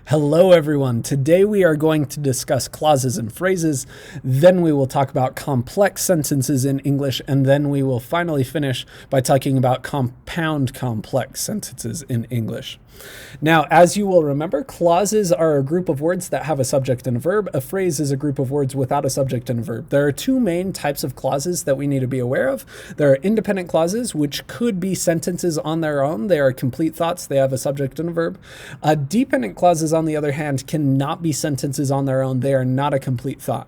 Hello, everyone. Today we are going to discuss clauses and phrases. Then we will talk about complex sentences in English. And then we will finally finish by talking about compound complex sentences in English. Now, as you will remember, clauses are a group of words that have a subject and a verb. A phrase is a group of words without a subject and a verb. There are two main types of clauses that we need to be aware of. There are independent clauses, which could be sentences on their own. They are complete thoughts. They have a subject and a verb. Dependent clauses, on the other hand, cannot be sentences on their own. They are not a complete thought.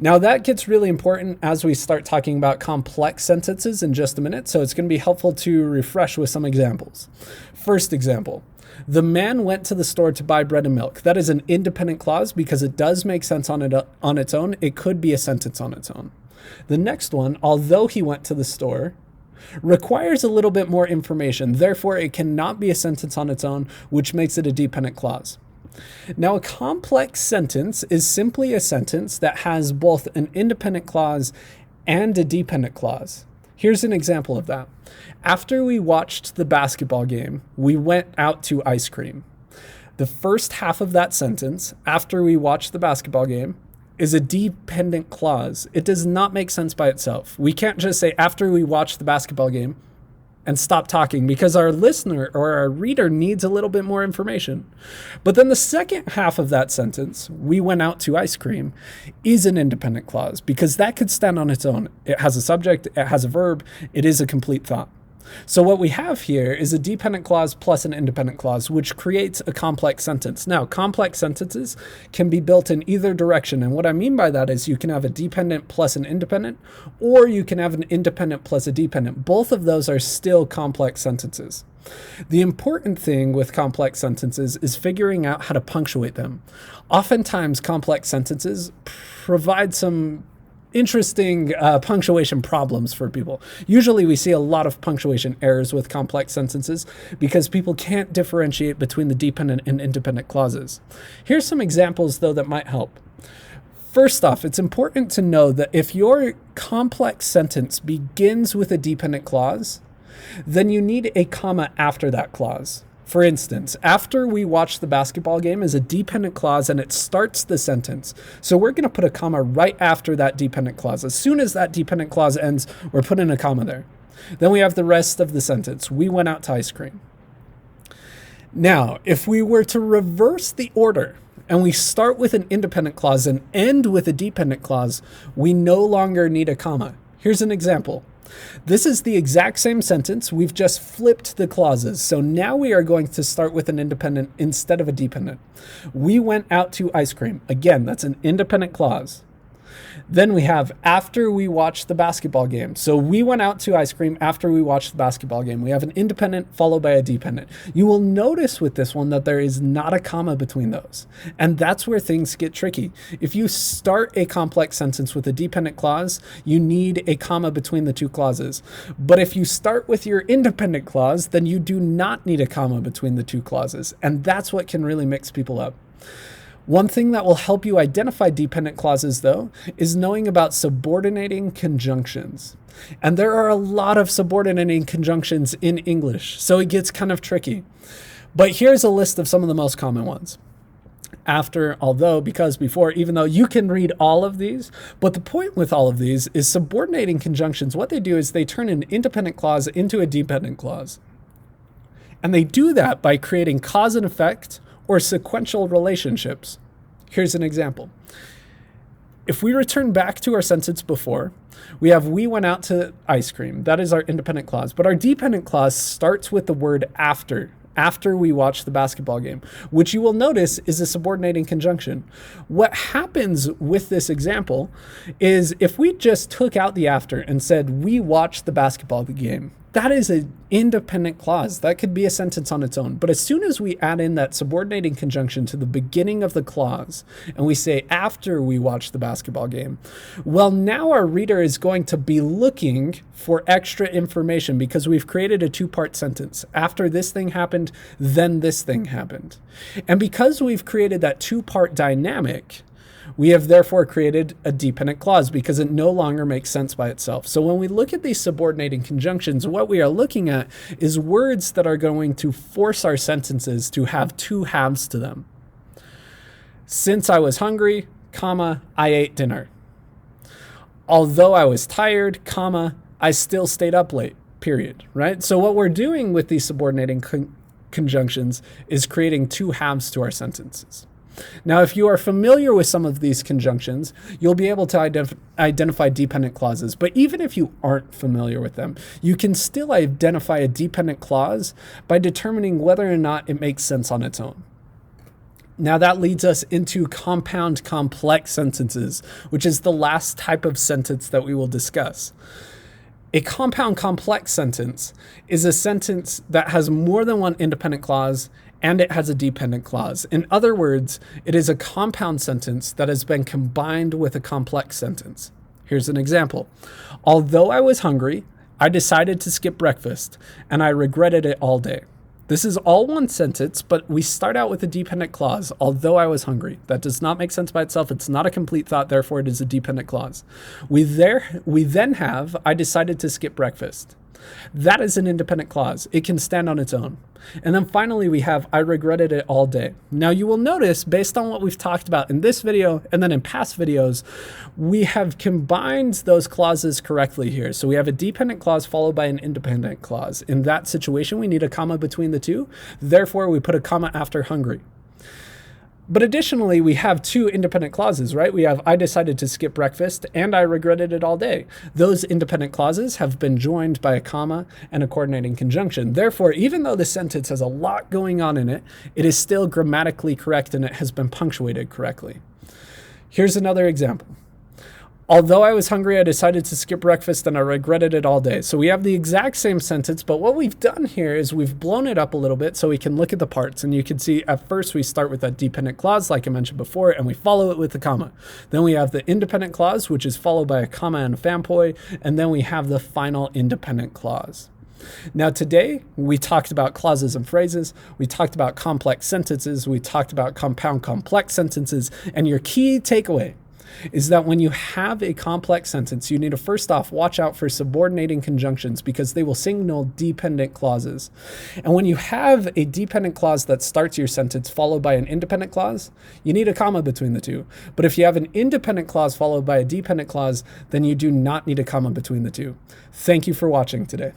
Now that gets really important as we start talking about complex sentences in just a minute, so it's going to be helpful to refresh with some examples. First example, the man went to the store to buy bread and milk. That is an independent clause because it does make sense on its own. It could be a sentence on its own. The next one, although he went to the store, requires a little bit more information. Therefore, it cannot be a sentence on its own, which makes it a dependent clause. Now, a complex sentence is simply a sentence that has both an independent clause and a dependent clause. Here's an example of that. After we watched the basketball game, we went out to ice cream. The first half of that sentence, after we watched the basketball game, is a dependent clause. It does not make sense by itself. We can't just say after we watched the basketball game and stop talking because our listener or our reader needs a little bit more information. But then the second half of that sentence, we went out to ice cream, is an independent clause because that could stand on its own. It has a subject, it has a verb, it is a complete thought. So what we have here is a dependent clause plus an independent clause, which creates a complex sentence. Now, complex sentences can be built in either direction. And what I mean by that is you can have a dependent plus an independent, or you can have an independent plus a dependent. Both of those are still complex sentences. The important thing with complex sentences is figuring out how to punctuate them. Oftentimes, complex sentences provide some interesting punctuation problems for people. Usually we see a lot of punctuation errors with complex sentences because people can't differentiate between the dependent and independent clauses. Here's some examples, though, that might help. First off, it's important to know that if your complex sentence begins with a dependent clause, then you need a comma after that clause. For instance, after we watch the basketball game is a dependent clause and it starts the sentence. So we're going to put a comma right after that dependent clause. As soon as that dependent clause ends, we're putting a comma there. Then we have the rest of the sentence. We went out to ice cream. Now, if we were to reverse the order and we start with an independent clause and end with a dependent clause, we no longer need a comma. Here's an example. This is the exact same sentence. We've just flipped the clauses. So now we are going to start with an independent instead of a dependent. We went out to ice cream. Again, that's an independent clause. Then we have after we watched the basketball game. So we went out to ice cream after we watched the basketball game. We have an independent followed by a dependent. You will notice with this one that there is not a comma between those. And that's where things get tricky. If you start a complex sentence with a dependent clause, you need a comma between the two clauses. But if you start with your independent clause, then you do not need a comma between the two clauses. And that's what can really mix people up. One thing that will help you identify dependent clauses, though, is knowing about subordinating conjunctions. And there are a lot of subordinating conjunctions in English, so it gets kind of tricky. But here's a list of some of the most common ones. After, although, because, before, even though. You can read all of these, but the point with all of these is subordinating conjunctions. What they do is they turn an independent clause into a dependent clause. And they do that by creating cause and effect or sequential relationships. Here's an example. If we return back to our sentence before, we have we went out to ice cream. That is our independent clause. But our dependent clause starts with the word after we watch the basketball game, which you will notice is a subordinating conjunction. What happens with this example is if we just took out the after and said we watched the basketball game, that is an independent clause. That could be a sentence on its own. But as soon as we add in that subordinating conjunction to the beginning of the clause, and we say after we watch the basketball game, well, now our reader is going to be looking for extra information because we've created a two-part sentence. After this thing happened, then this thing happened. And because we've created that two-part dynamic, We have therefore created a dependent clause because it no longer makes sense by itself. So when we look at these subordinating conjunctions, what we are looking at is words that are going to force our sentences to have two halves to them. Since I was hungry, comma, I ate dinner. Although I was tired, comma, I still stayed up late, period, right? So what we're doing with these subordinating conjunctions is creating two halves to our sentences. Now, if you are familiar with some of these conjunctions, you'll be able to identify dependent clauses. But even if you aren't familiar with them, you can still identify a dependent clause by determining whether or not it makes sense on its own. Now that leads us into compound complex sentences, which is the last type of sentence that we will discuss. A compound complex sentence is a sentence that has more than one independent clause and it has a dependent clause. In other words, it is a compound sentence that has been combined with a complex sentence. Here's an example. Although I was hungry, I decided to skip breakfast and I regretted it all day. This is all one sentence, but we start out with a dependent clause, although I was hungry. That does not make sense by itself. It's not a complete thought, therefore it is a dependent clause. We then have, I decided to skip breakfast. That is an independent clause. It can stand on its own. And then finally we have, I regretted it all day. Now you will notice, based on what we've talked about in this video and then in past videos, we have combined those clauses correctly here. So we have a dependent clause followed by an independent clause. In that situation, we need a comma between the two. Therefore, we put a comma after hungry. But additionally, we have two independent clauses, right? We have, I decided to skip breakfast and I regretted it all day. Those independent clauses have been joined by a comma and a coordinating conjunction. Therefore, even though the sentence has a lot going on in it, it is still grammatically correct and it has been punctuated correctly. Here's another example. Although I was hungry, I decided to skip breakfast and I regretted it all day. So we have the exact same sentence, but what we've done here is we've blown it up a little bit so we can look at the parts. And you can see at first we start with that dependent clause, like I mentioned before, and we follow it with a comma. Then we have the independent clause, which is followed by a comma and a fanpoi. And then we have the final independent clause. Now today, we talked about clauses and phrases, we talked about complex sentences, we talked about compound complex sentences, and your key takeaway is that when you have a complex sentence, you need to first off watch out for subordinating conjunctions because they will signal dependent clauses. And when you have a dependent clause that starts your sentence followed by an independent clause, you need a comma between the two. But if you have an independent clause followed by a dependent clause, then you do not need a comma between the two. Thank you for watching today.